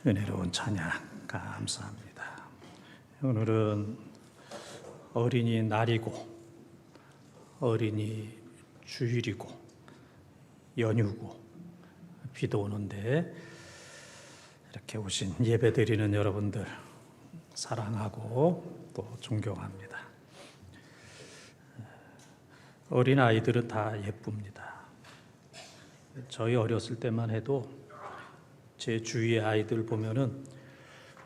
은혜로운 찬양 감사합니다. 오늘은 어린이 날이고 어린이 주일이고 연휴고 비도 오는데 이렇게 오신 예배드리는 여러분들 사랑하고 또 존경합니다. 어린 아이들은 다 예쁩니다. 저희 어렸을 때만 해도 제 주위의 아이들 보면은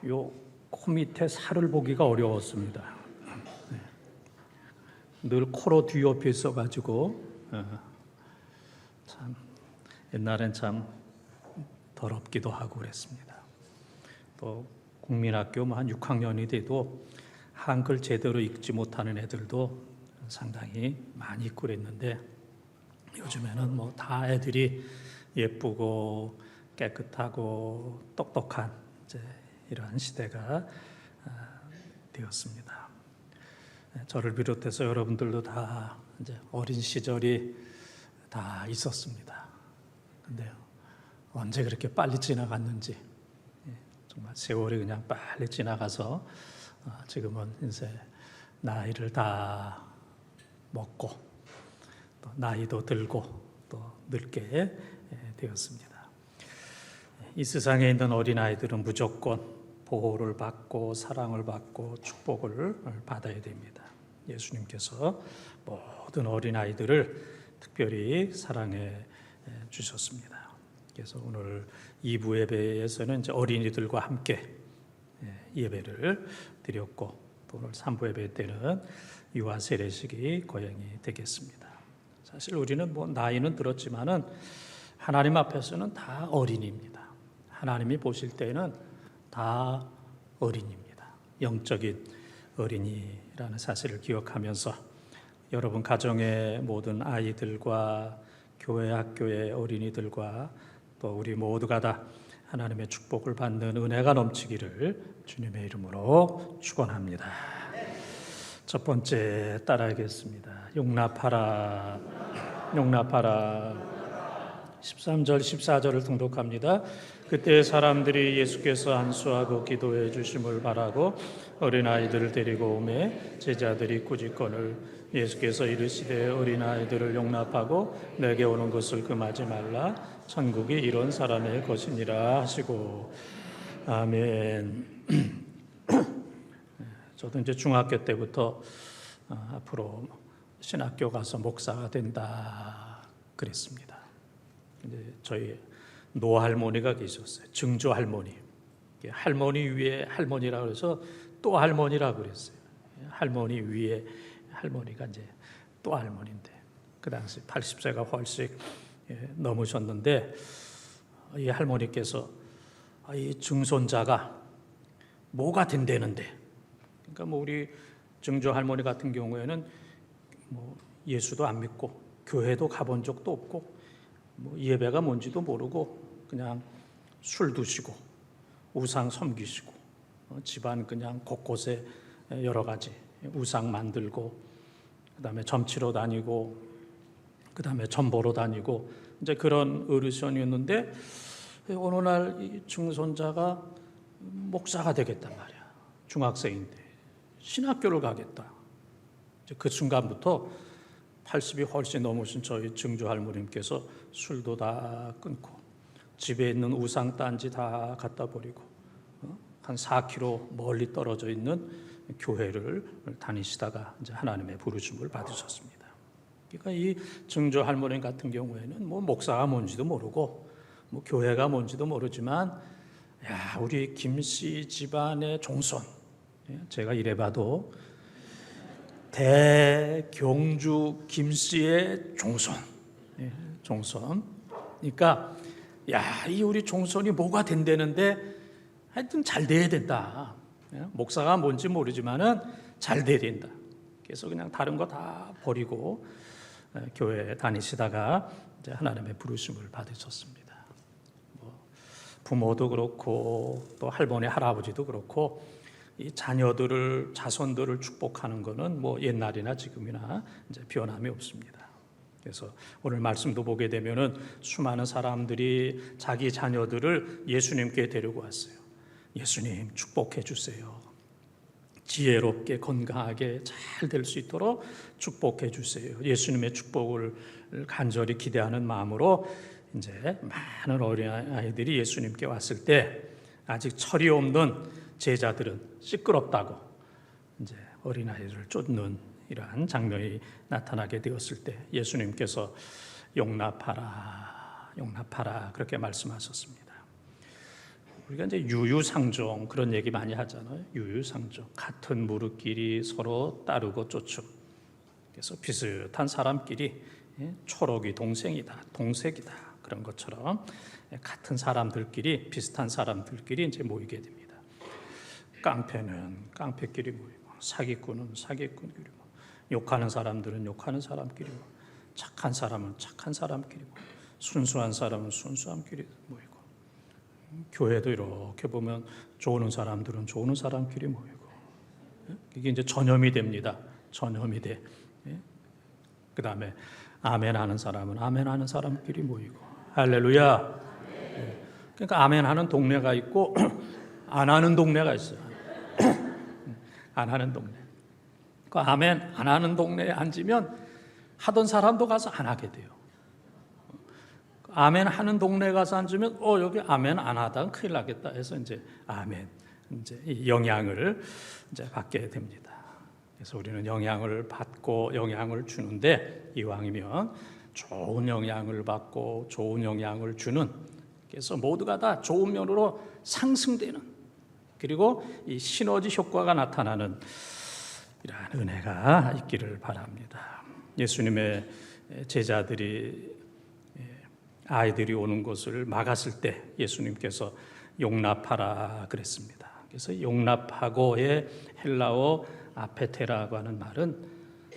요 코 밑에 살을 보기가 어려웠습니다. 늘 코로 뒤엎여 있어가지고 참 옛날엔 참 더럽기도 하고 그랬습니다. 또 국민학교 한 6학년이 돼도 한글 제대로 읽지 못하는 애들도 상당히 많이 있고 그랬는데 요즘에는 뭐 다 애들이 예쁘고 깨끗하고 똑똑한 이제 이러한 시대가 되었습니다. 저를 비롯해서 여러분들도 다 이제 어린 시절이 다 있었습니다. 근데 언제 그렇게 빨리 지나갔는지 정말 세월이 그냥 빨리 지나가서 지금은 이제 나이를 다 먹고 또 나이도 들고 또 늙게 되었습니다. 이 세상에 있는 어린아이들은 무조건 보호를 받고 사랑을 받고 축복을 받아야 됩니다. 예수님께서 모든 어린아이들을 특별히 사랑해 주셨습니다. 그래서 오늘 2부 예배에서는 이제 어린이들과 함께 예배를 드렸고 또 오늘 3부 예배 때는 유아 세례식이 거행이 되겠습니다. 사실 우리는 뭐 나이는 들었지만은 하나님 앞에서는 다 어린이입니다. 하나님이 보실 때는 다 어린이입니다. 영적인 어린이라는 사실을 기억하면서 여러분 가정의 모든 아이들과 교회 학교의 어린이들과 또 우리 모두가 다 하나님의 축복을 받는 은혜가 넘치기를 주님의 이름으로 축원합니다. 첫 번째 따라하겠습니다. 용납하라, 용납하라. 13절, 14절을 통독합니다. 그때 사람들이 예수께서 안수하고 기도해 주심을 바라고 어린아이들을 데리고 오매 제자들이 꾸짖거늘 예수께서 이르시되 어린아이들을 용납하고 내게 오는 것을 금하지 말라. 천국이 이런 사람의 것이니라 하시고 아멘. 저도 이제 중학교 때부터 앞으로 신학교 가서 목사가 된다 그랬습니다. 근데 저희 노할머니가 계셨어요. 증조 할머니. 할머니 위에 할머니라고 해서 또 할머니라고 그랬어요. 할머니 위에 할머니가 이제 또 할머니인데 그 당시 80세가 훨씬 넘으셨는데 이 할머니께서 이 증손자가 뭐가 된다는데 그러니까 뭐 우리 증조 할머니 같은 경우에는 뭐 예수도 안 믿고 교회도 가본 적도 없고 뭐 예배가 뭔지도 모르고 그냥 술 드시고 우상 섬기시고 집안 그냥 곳곳에 여러 가지 우상 만들고 그다음에 점치러 다니고 그다음에 점 보러 다니고 이제 그런 어르신이었는데 어느 날 이 증손자가 목사가 되겠단 말이야. 중학생인데 신학교를 가겠다. 이제 그 순간부터 80이 훨씬 넘으신 저희 증조 할머님께서 술도 다 끊고 집에 있는 우상 딴지 다 갖다 버리고 한 4km 멀리 떨어져 있는 교회를 다니시다가 이제 하나님의 부르심을 받으셨습니다. 그러니까 이 증조 할머니 같은 경우에는 뭐 목사가 뭔지도 모르고 뭐 교회가 뭔지도 모르지만 야 우리 김씨 집안의 종손 제가 이래봐도 대경주 김씨의 종손, 종손. 그러니까 야, 이 우리 종손이 뭐가 된다는데 하여튼 잘 돼야 된다. 목사가 뭔지 모르지만은 잘 돼야 된다. 그래서 그냥 다른 거 다 버리고 교회 다니시다가 이제 하나님의 부르심을 받으셨습니다. 뭐 부모도 그렇고 또 할머니 할아버지도 그렇고 이 자녀들을 자손들을 축복하는 것은 뭐 옛날이나 지금이나 이제 변함이 없습니다. 그래서 오늘 말씀도 보게 되면은 수많은 사람들이 자기 자녀들을 예수님께 데리고 왔어요. 예수님 축복해 주세요. 지혜롭게 건강하게 잘 될 수 있도록 축복해 주세요. 예수님의 축복을 간절히 기대하는 마음으로 이제 많은 어린아이들이 예수님께 왔을 때 아직 철이 없는 제자들은 시끄럽다고 이제 어린아이들을 쫓는 이러한 장면이 나타나게 되었을 때 예수님께서 용납하라, 용납하라 그렇게 말씀하셨습니다. 우리가 이제 유유상종 그런 얘기 많이 하잖아요. 유유상종, 같은 무릇끼리 서로 따르고 쫓음. 그래서 비슷한 사람끼리 초록이 동생이다, 동색이다 그런 것처럼 같은 사람들끼리 비슷한 사람들끼리 이제 모이게 됩니다. 깡패는 깡패끼리 모이고, 사기꾼은 사기꾼끼리 모이고, 욕하는 사람들은 욕하는 사람끼리 모이고, 착한 사람은 착한 사람끼리 모이고, 순수한 사람은 순수함끼리 모이고, 교회도 이렇게 보면 좋은 사람들은 좋은 사람끼리 모이고, 이게 이제 전염이 됩니다. 전염이 돼. 그 다음에 아멘 하는 사람은 아멘 하는 사람끼리 모이고, 할렐루야. 그러니까 아멘 하는 동네가 있고 안 하는 동네가 있어요. 안 하는 동네. 그 아멘 안 하는 동네에 앉으면 하던 사람도 가서 안 하게 돼요. 아멘 하는 동네에 가서 앉으면 여기 아멘 안 하다가 큰일 나겠다 해서 이제 아멘 이제 이 영향을 이제 받게 됩니다. 그래서 우리는 영향을 받고 영향을 주는데 이왕이면 좋은 영향을 받고 좋은 영향을 주는, 그래서 모두가 다 좋은 면으로 상승되는, 그리고 이 시너지 효과가 나타나는 이러한 은혜가 있기를 바랍니다. 예수님의 제자들이 아이들이 오는 것을 막았을 때 예수님께서 용납하라 그랬습니다. 그래서 용납하고의 헬라어 아페테라고 하는 말은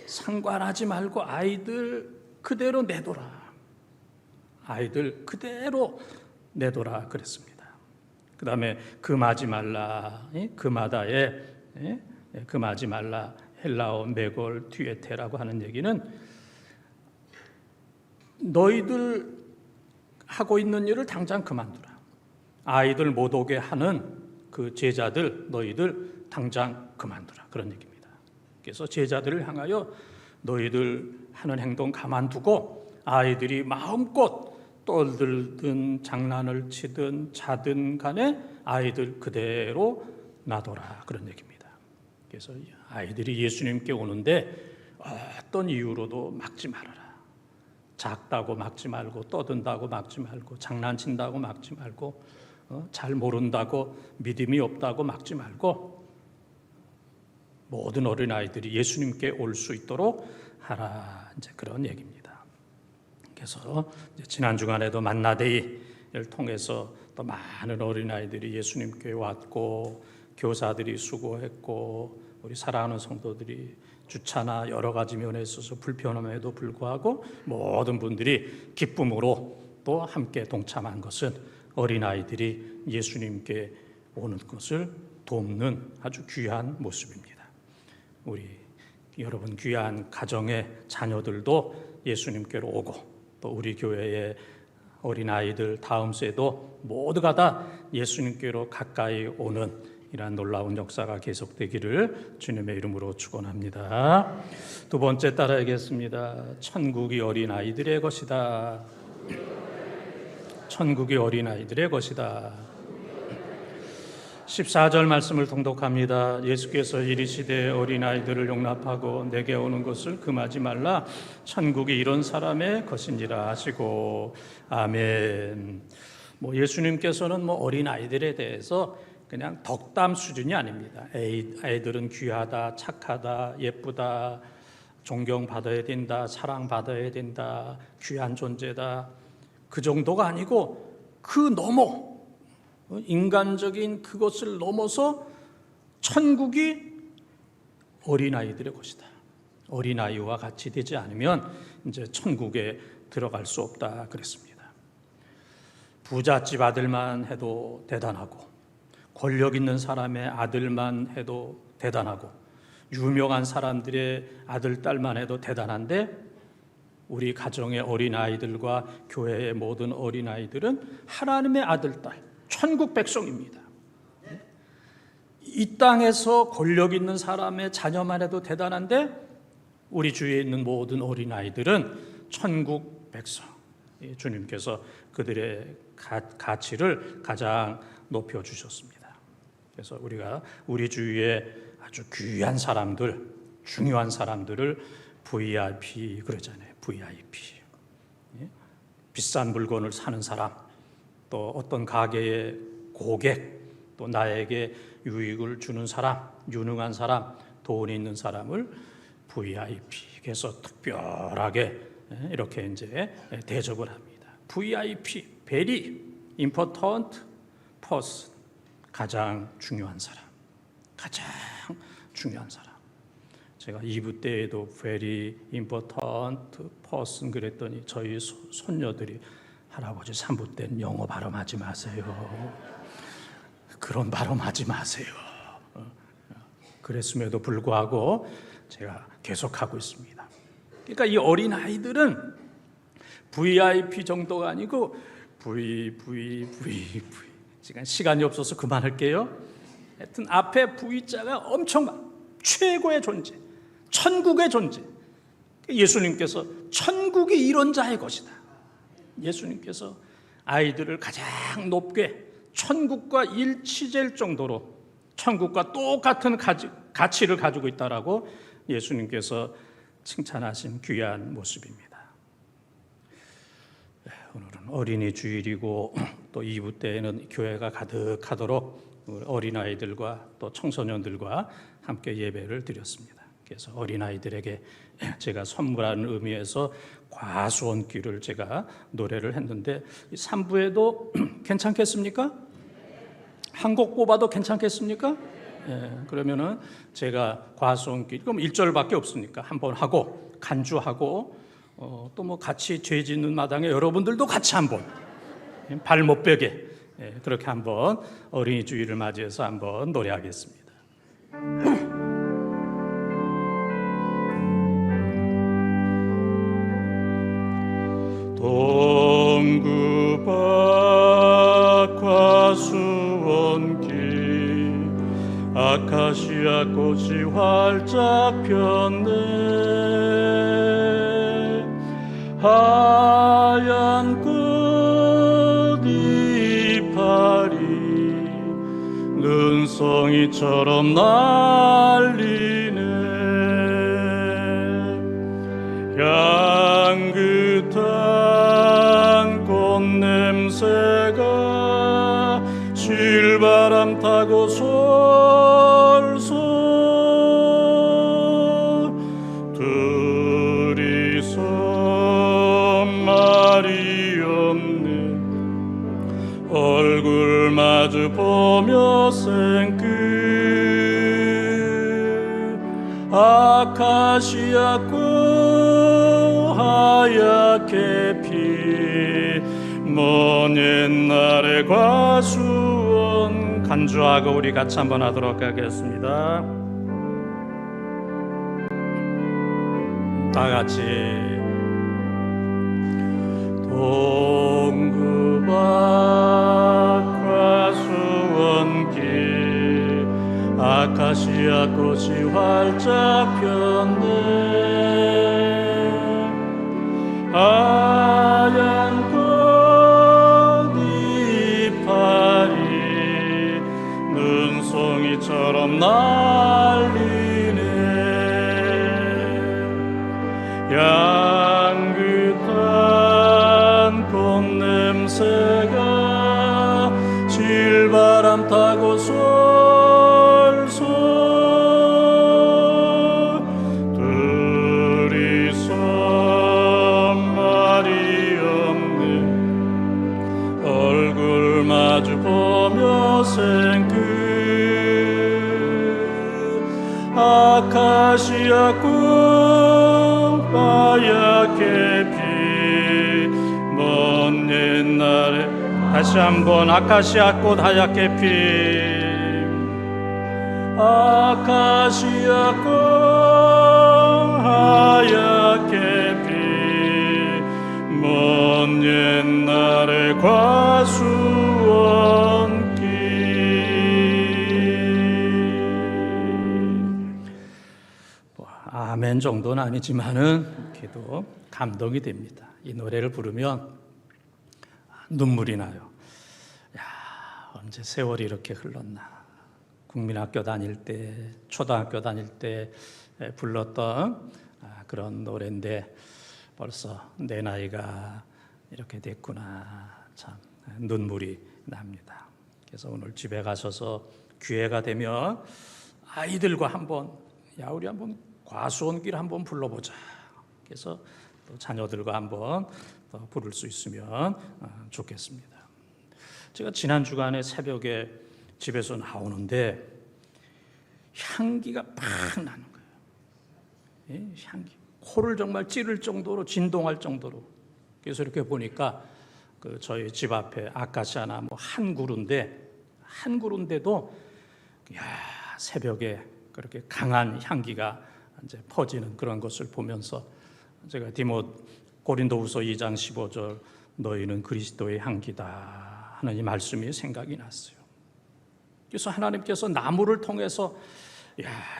상관하지 말고 아이들 그대로 내둬라, 아이들 그대로 내둬라 그랬습니다. 그 다음에 금하지 말라, 금하다에 금하지 말라, 헬라어 메골 듀에테라고 하는 얘기는 너희들 하고 있는 일을 당장 그만두라. 아이들 못 오게 하는 그 제자들 너희들 당장 그만두라, 그런 얘기입니다. 그래서 제자들을 향하여 너희들 하는 행동 가만두고 아이들이 마음껏 떠들든 장난을 치든 자든 간에 아이들 그대로 놔둬라, 그런 얘기입니다. 그래서 아이들이 예수님께 오는데 어떤 이유로도 막지 말아라. 작다고 막지 말고, 떠든다고 막지 말고, 장난친다고 막지 말고, 잘 모른다고, 믿음이 없다고 막지 말고, 모든 어린아이들이 예수님께 올 수 있도록 하라, 이제 그런 얘기입니다. 그래서 지난 주간에도 만나데이를 통해서 또 많은 어린아이들이 예수님께 왔고, 교사들이 수고했고, 우리 사랑하는 성도들이 주차나 여러 가지 면에 있어서 불편함에도 불구하고 모든 분들이 기쁨으로 또 함께 동참한 것은 어린아이들이 예수님께 오는 것을 돕는 아주 귀한 모습입니다. 우리 여러분 귀한 가정의 자녀들도 예수님께로 오고, 또 우리 교회의 어린아이들 다음 세도 모두가 다 예수님께로 가까이 오는 이러한 놀라운 역사가 계속되기를 주님의 이름으로 축원합니다. 두 번째 따라하겠습니다. 천국이 어린아이들의 것이다. 천국이 어린아이들의 것이다. 14절 말씀을 통독합니다. 예수께서 이르시되 어린아이들을 용납하고 내게 오는 것을 금하지 말라. 천국이 이런 사람의 것인지라 하시고, 아멘. 예수님께서는 어린아이들에 대해서 그냥 덕담 수준이 아닙니다. 아이들은 귀하다, 착하다, 예쁘다, 존경받아야 된다, 사랑받아야 된다, 귀한 존재다, 그 정도가 아니고 그 넘어 인간적인 그것을 넘어서 천국이 어린아이들의 것이다. 어린아이와 같이 되지 않으면 이제 천국에 들어갈 수 없다 그랬습니다. 부잣집 아들만 해도 대단하고, 권력 있는 사람의 아들만 해도 대단하고, 유명한 사람들의 아들, 딸만 해도 대단한데, 우리 가정의 어린아이들과 교회의 모든 어린아이들은 하나님의 아들, 딸, 천국 백성입니다. 이 땅에서 권력 있는 사람의 자녀만 해도 대단한데 우리 주위에 있는 모든 어린아이들은 천국 백성, 주님께서 그들의 가치를 가장 높여주셨습니다. 그래서 우리가 우리 주위에 아주 귀한 사람들, 중요한 사람들을 VIP 그러잖아요. VIP. 비싼 물건을 사는 사람, 또 어떤 가게의 고객, 또 나에게 유익을 주는 사람, 유능한 사람, 돈이 있는 사람을 VIP, 그래서 특별하게 이렇게 이제 대접을 합니다. VIP, very important person, 가장 중요한 사람, 가장 중요한 사람. 제가 2부 때에도 very important person 그랬더니 저희 손녀들이 할아버지 3부 때는 영어 발음하지 마세요. 그런 발음하지 마세요. 그랬음에도 불구하고 제가 계속하고 있습니다. 그러니까 이 어린아이들은 VIP 정도가 아니고 V. 시간이 없어서 그만할게요. 하여튼 앞에 V자가 엄청 많아요. 최고의 존재, 천국의 존재. 예수님께서 천국이 이런 자의 것이다. 예수님께서 아이들을 가장 높게 천국과 일치될 정도로 천국과 똑같은 가치를 가지고 있다라고 예수님께서 칭찬하신 귀한 모습입니다. 오늘은 어린이 주일이고 또 2부 때에는 교회가 가득하도록 어린아이들과 또 청소년들과 함께 예배를 드렸습니다. 그래서 어린아이들에게 제가 선물하는 의미에서 과수원길을 제가 노래를 했는데 3부에도 괜찮겠습니까? 한 곡 뽑아도 괜찮겠습니까? 그러면은 제가 과수원길, 그럼 1절밖에 없으니까 한번 하고 간주하고 또 뭐 같이 죄 짓는 마당에 여러분들도 같이 한번 발 못 빼게 그렇게 한번 어린이 주일을 맞이해서 한번 노래하겠습니다. 동구 밖 과수원길 아카시아 꽃이 활짝 폈네 하얀 꽃 이파리 눈송이처럼 날리네 향긋한 꽃냄새가 실바람 타고 솔솔 둘이서 말이 없네 얼굴 마주 보며 생끝 아카시아 꽃 하얗게 피 먼 옛날의 과수원 간주하고 우리 같이 한번 하도록 하겠습니다. 다 같이 동구 밖 과수원길 아카시아 꽃이 활짝 폈네 하얀 꽃 이파리 눈송이처럼 날리네 향긋한 꽃냄새가 실바람 타고 솔솔 둘이서 말이 없는 얼굴 마주 보며 생끝 아카시아 꽃 하얗게 피 먼 옛날에 다시 한번 아카시아 꽃 하얗게 피 아카시아 꽃 하얗게 피 먼 옛날의 과수원길 아멘 정도는 아니지만은 그래도 감동이 됩니다. 이 노래를 부르면 눈물이 나요. 야, 언제 세월이 이렇게 흘렀나. 국민학교 다닐 때, 초등학교 다닐 때 불렀던 그런 노래인데 벌써 내 나이가 이렇게 됐구나. 참 눈물이 납니다. 그래서 오늘 집에 가셔서 기회가 되면 아이들과 한번 우리 한번 과수원길 한번 불러보자. 그래서 또 자녀들과 한번 더 부를 수 있으면 좋겠습니다. 제가 지난 주간에 새벽에 집에서 나오는데 향기가 팍 나는 거예요. 예, 향기. 코를 정말 찌를 정도로 진동할 정도로. 그래서 이렇게 보니까 저희 집 앞에 아카시아나 한 그루인데도 새벽에 그렇게 강한 향기가 이제 퍼지는 그런 것을 보면서 제가 고린도후서 2장 15절 너희는 그리스도의 향기다 하는 이 말씀이 생각이 났어요. 그래서 하나님께서 나무를 통해서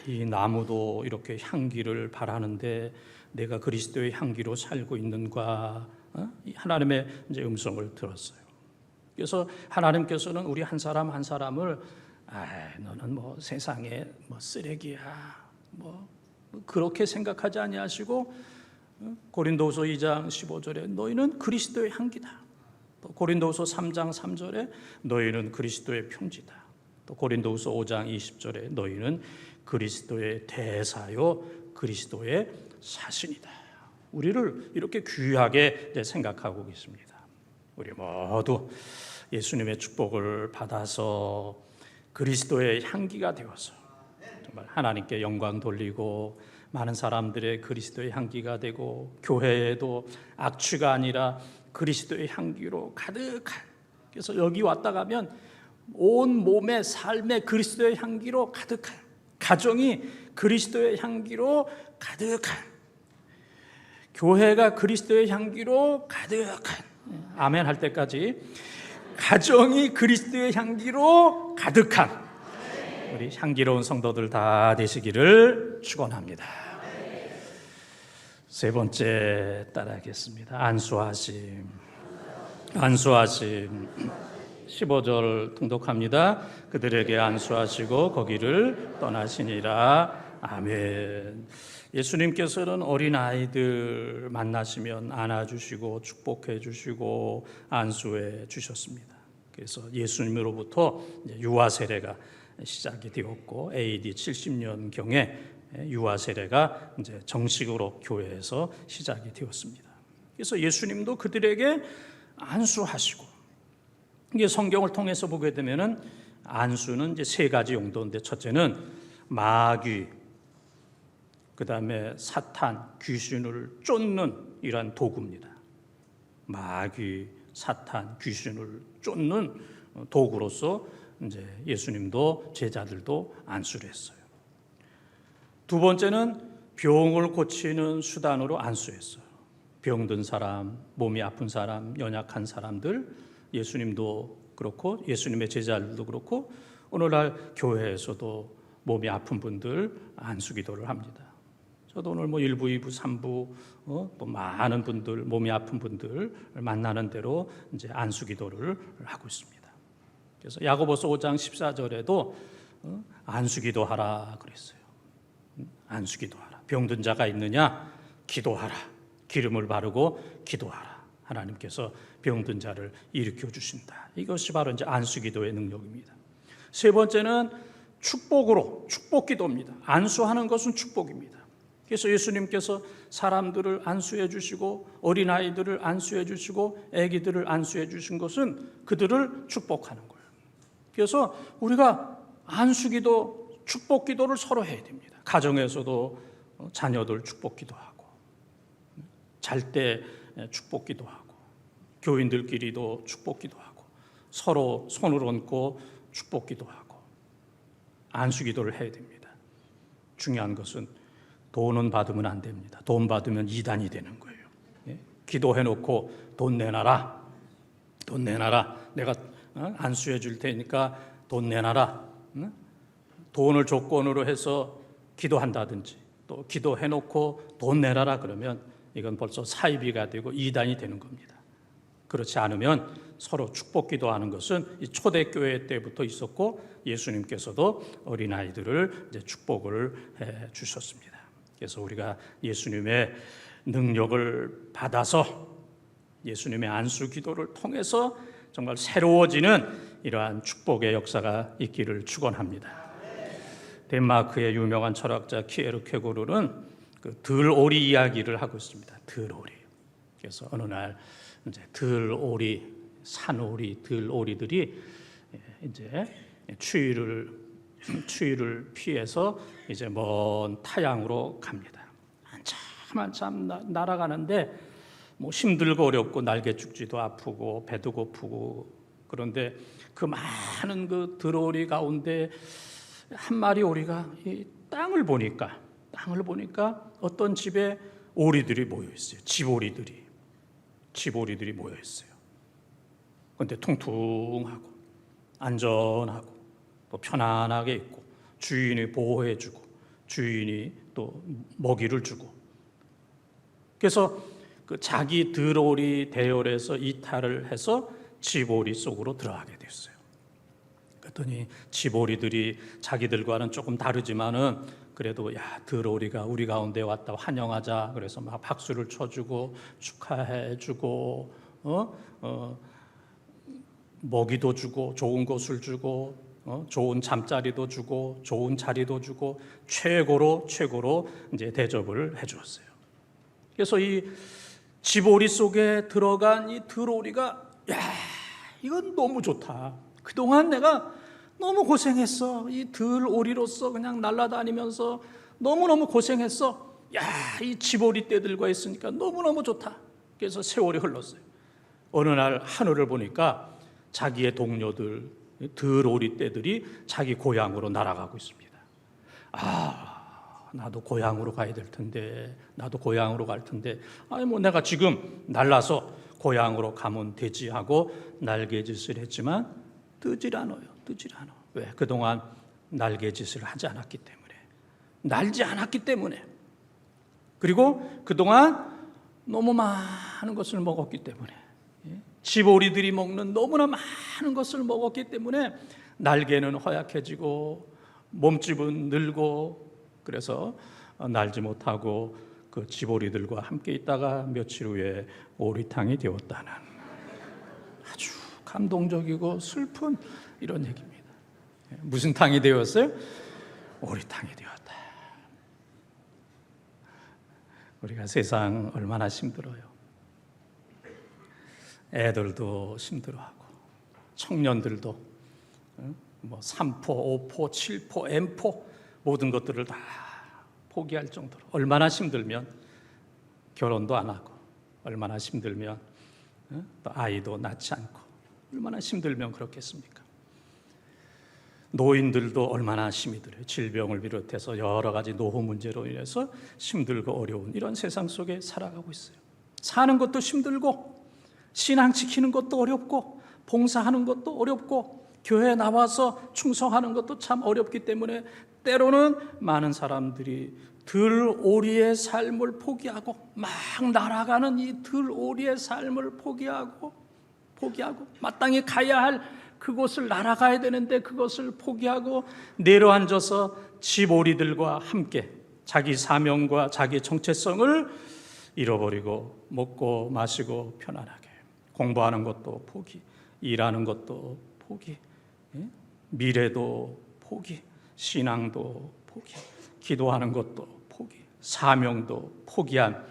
이 나무도 이렇게 향기를 바라는데 내가 그리스도의 향기로 살고 있는가? 하나님의 이제 음성을 들었어요. 그래서 하나님께서는 우리 한 사람 한 사람을 너는 세상에 쓰레기야 그렇게 생각하지 아니하시고 고린도후서 2장 15절에 너희는 그리스도의 향기다. 또 고린도후서 3장 3절에 너희는 그리스도의 편지다. 또 고린도후서 5장 20절에 너희는 그리스도의 대사요 그리스도의 사신이다. 우리를 이렇게 귀하게 생각하고 계십니다. 우리 모두 예수님의 축복을 받아서 그리스도의 향기가 되어서 정말 하나님께 영광 돌리고 많은 사람들의 그리스도의 향기가 되고 교회에도 악취가 아니라 그리스도의 향기로 가득한, 그래서 여기 왔다 가면 온 몸의 삶의 그리스도의 향기로 가득한, 가정이 그리스도의 향기로 가득한, 교회가 그리스도의 향기로 가득한, 아멘 할 때까지 가정이 그리스도의 향기로 가득한 우리 향기로운 성도들 다 되시기를 축원합니다. 세 번째 따라하겠습니다. 안수하심. 15절 통독합니다. 그들에게 안수하시고 거기를 떠나시니라. 아멘. 예수님께서는 어린아이들 만나시면 안아주시고 축복해 주시고 안수해 주셨습니다. 그래서 예수님으로부터 유아 세례가 시작이 되었고 AD 70년경에 유아 세례가 이제 정식으로 교회에서 시작이 되었습니다. 그래서 예수님도 그들에게 안수하시고, 이게 성경을 통해서 보게 되면은 안수는 이제 세 가지 용도인데, 첫째는 마귀, 그다음에 사탄, 귀신을 쫓는 이러한 도구입니다. 마귀, 사탄, 귀신을 쫓는 도구로서 이제 예수님도 제자들도 안수를 했어요. 두 번째는 병을 고치는 수단으로 안수했어요. 병든 사람, 몸이 아픈 사람, 연약한 사람들, 예수님도 그렇고 예수님의 제자들도 그렇고 오늘날 교회에서도 몸이 아픈 분들 안수기도를 합니다. 저도 오늘 1부, 2부, 3부 또 많은 분들, 몸이 아픈 분들 만나는 대로 이제 안수기도를 하고 있습니다. 그래서 야고보서 5장 14절에도 안수기도하라 그랬어요. 안수기도하라. 병든 자가 있느냐? 기도하라. 기름을 바르고 기도하라. 하나님께서 병든 자를 일으켜 주신다. 이것이 바로 이제 안수기도의 능력입니다. 세 번째는 축복기도입니다. 안수하는 것은 축복입니다. 그래서 예수님께서 사람들을 안수해 주시고 어린아이들을 안수해 주시고 아기들을 안수해 주신 것은 그들을 축복하는 거예요. 그래서 우리가 안수기도, 축복기도를 서로 해야 됩니다. 가정에서도 자녀들 축복기도하고, 잘 때 축복기도하고, 교인들끼리도 축복기도하고, 서로 손을 얹고 축복기도하고, 안수기도를 해야 됩니다. 중요한 것은 돈은 받으면 안 됩니다. 돈 받으면 이단이 되는 거예요. 기도해놓고 돈 내놔라. 돈 내놔라. 내가 안수해 줄 테니까 돈 내놔라. 돈을 조건으로 해서 기도한다든지, 또 기도해놓고 돈 내라라 그러면 이건 벌써 사이비가 되고 이단이 되는 겁니다. 그렇지 않으면 서로 축복 기도하는 것은 이 초대교회 때부터 있었고 예수님께서도 어린아이들을 이제 축복을 해 주셨습니다. 그래서 우리가 예수님의 능력을 받아서 예수님의 안수 기도를 통해서 정말 새로워지는 이러한 축복의 역사가 있기를 축원합니다. 덴마크의 유명한 철학자 키에르케고르는 그 들오리 이야기를 하고 있습니다. 들오리. 그래서 어느 날 이제 들오리, 산오리, 들오리들이 이제 추위를 피해서 이제 먼 타양으로 갑니다. 한참 날아가는데 뭐 힘들고 어렵고 날개 죽지도 아프고 배도 고프고 그런데 그 많은 그 들오리 가운데 한 마리 오리가 이 땅을 보니까 어떤 집에 오리들이 모여 있어요. 집오리들이 모여 있어요. 그런데 퉁퉁하고 안전하고 또 편안하게 있고 주인이 보호해주고 주인이 또 먹이를 주고 그래서 그 자기 들오리 대열에서 이탈을 해서 집오리 속으로 들어가게 됐어요. 그랬더니 집오리들이 자기들과는 조금 다르지만은 그래도 야 들오리가 우리 가운데 왔다 환영하자 그래서 막 박수를 쳐주고 축하해주고 먹이도 주고 좋은 것을 주고 좋은 잠자리도 주고 좋은 자리도 주고 최고로 이제 대접을 해주었어요. 그래서 이 집오리 속에 들어간 이 들오리가 야 이건 너무 좋다. 그동안 내가 너무 고생했어. 이 들오리로서 그냥 날아다니면서 너무너무 고생했어. 야, 이 집오리 떼들과 있으니까 너무너무 좋다. 그래서 세월이 흘렀어요. 어느 날 하늘을 보니까 자기의 동료들, 들오리 떼들이 자기 고향으로 날아가고 있습니다. 나도 고향으로 가야 될 텐데, 나도 고향으로 갈 텐데, 뭐 내가 지금 날라서 고향으로 가면 되지 하고 날개짓을 했지만 뜨질 않아요. 왜? 그동안 날개짓을 하지 않았기 때문에, 날지 않았기 때문에, 그리고 그동안 너무 많은 것을 먹었기 때문에, 집오리들이 먹는 너무나 많은 것을 먹었기 때문에 날개는 허약해지고 몸집은 늘고 그래서 날지 못하고 그 집오리들과 함께 있다가 며칠 후에 오리탕이 되었다는 아주 감동적이고 슬픈 이런 얘기입니다. 무슨 탕이 되었어요? 오리탕이 되었다. 우리가 세상 얼마나 힘들어요. 애들도 힘들어하고 청년들도 뭐 3포, 5포, 7포, M포 모든 것들을 다 포기할 정도로 얼마나 힘들면 결혼도 안 하고 얼마나 힘들면 또 아이도 낳지 않고 얼마나 힘들면 그렇겠습니까? 노인들도 얼마나 힘이 들어요. 질병을 비롯해서 여러 가지 노후 문제로 인해서 힘들고 어려운 이런 세상 속에 살아가고 있어요. 사는 것도 힘들고 신앙 지키는 것도 어렵고 봉사하는 것도 어렵고 교회에 나와서 충성하는 것도 참 어렵기 때문에 때로는 많은 사람들이 들오리의 삶을 포기하고 막 날아가는 이 들오리의 삶을 포기하고 마땅히 가야 할 그곳을 날아가야 되는데 그것을 포기하고 내려앉아서 집오리들과 함께 자기 사명과 자기 정체성을 잃어버리고 먹고 마시고 편안하게 공부하는 것도 포기, 일하는 것도 포기, 미래도 포기, 신앙도 포기, 기도하는 것도 포기, 사명도 포기한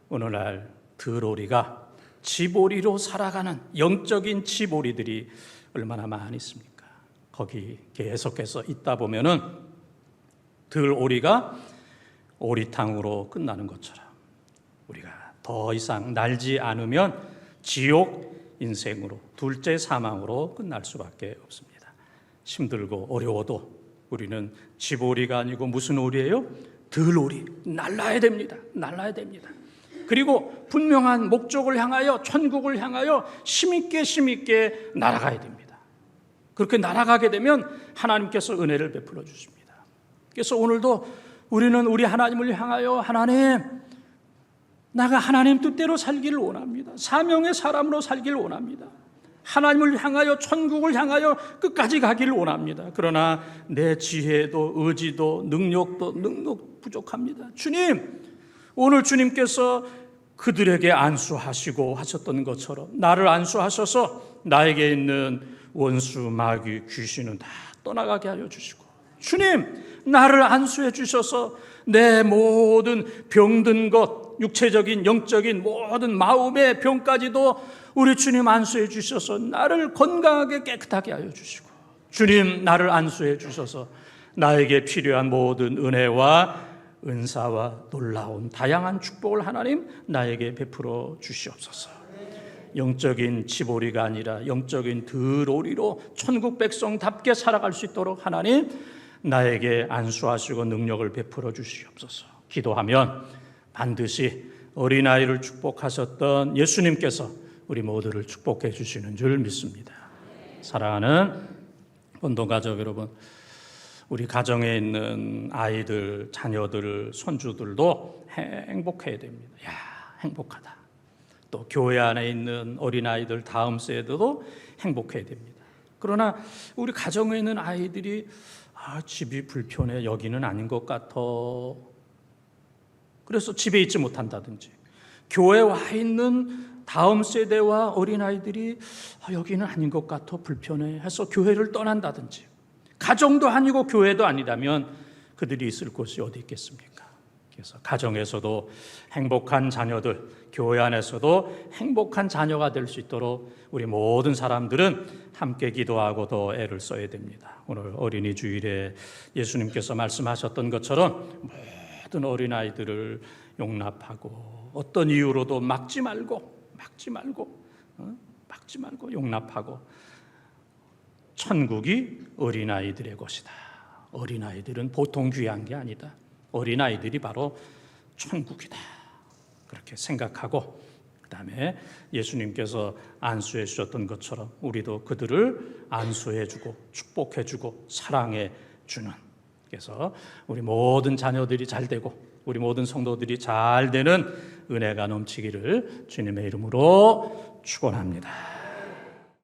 오늘날 들오리가 집오리로 살아가는 영적인 집오리들이 얼마나 많이 있습니까? 거기 계속해서 있다 보면은 들오리가 오리탕으로 끝나는 것처럼 우리가 더 이상 날지 않으면 지옥 인생으로 둘째 사망으로 끝날 수밖에 없습니다. 힘들고 어려워도 우리는 집오리가 아니고 무슨 오리예요? 들오리. 날아야 됩니다. 그리고 분명한 목적을 향하여 천국을 향하여 힘있게 날아가야 됩니다. 그렇게 날아가게 되면 하나님께서 은혜를 베풀어 주십니다. 그래서 오늘도 우리는 우리 하나님을 향하여 하나님, 나가 하나님 뜻대로 살기를 원합니다. 사명의 사람으로 살기를 원합니다. 하나님을 향하여 천국을 향하여 끝까지 가기를 원합니다. 그러나 내 지혜도 의지도 능력 부족합니다. 주님, 오늘 주님께서 그들에게 안수하시고 하셨던 것처럼 나를 안수하셔서 나에게 있는 원수, 마귀, 귀신은 다 떠나가게 하여 주시고, 주님, 나를 안수해 주셔서 내 모든 병든 것, 육체적인 영적인 모든 마음의 병까지도 우리 주님 안수해 주셔서 나를 건강하게 깨끗하게 하여 주시고, 주님, 나를 안수해 주셔서 나에게 필요한 모든 은혜와 은사와 놀라운 다양한 축복을 하나님 나에게 베풀어 주시옵소서. 영적인 치보리가 아니라 영적인 들오리로 천국 백성답게 살아갈 수 있도록 하나님 나에게 안수하시고 능력을 베풀어 주시옵소서. 기도하면 반드시 어린아이를 축복하셨던 예수님께서 우리 모두를 축복해 주시는 줄 믿습니다. 사랑하는 본도가족 여러분, 우리 가정에 있는 아이들, 자녀들, 손주들도 행복해야 됩니다. 야, 행복하다. 또 교회 안에 있는 어린아이들 다음 세대도 행복해야 됩니다. 그러나 우리 가정에 있는 아이들이 집이 불편해, 여기는 아닌 것 같아, 그래서 집에 있지 못한다든지, 교회에 와 있는 다음 세대와 어린아이들이 여기는 아닌 것 같아, 불편해 해서 교회를 떠난다든지, 가정도 아니고 교회도 아니라면 그들이 있을 곳이 어디 있겠습니까? 그래서 가정에서도 행복한 자녀들, 교회 안에서도 행복한 자녀가 될 수 있도록 우리 모든 사람들은 함께 기도하고 더 애를 써야 됩니다. 오늘 어린이 주일에 예수님께서 말씀하셨던 것처럼 모든 어린아이들을 용납하고 어떤 이유로도 막지 말고 용납하고, 천국이 어린아이들의 것이다. 어린아이들은 보통 귀한 게 아니다. 어린아이들이 바로 천국이다. 그렇게 생각하고, 그 다음에 예수님께서 안수해 주셨던 것처럼 우리도 그들을 안수해 주고 축복해 주고 사랑해 주는, 그래서 우리 모든 자녀들이 잘 되고 우리 모든 성도들이 잘 되는 은혜가 넘치기를 주님의 이름으로 축원합니다.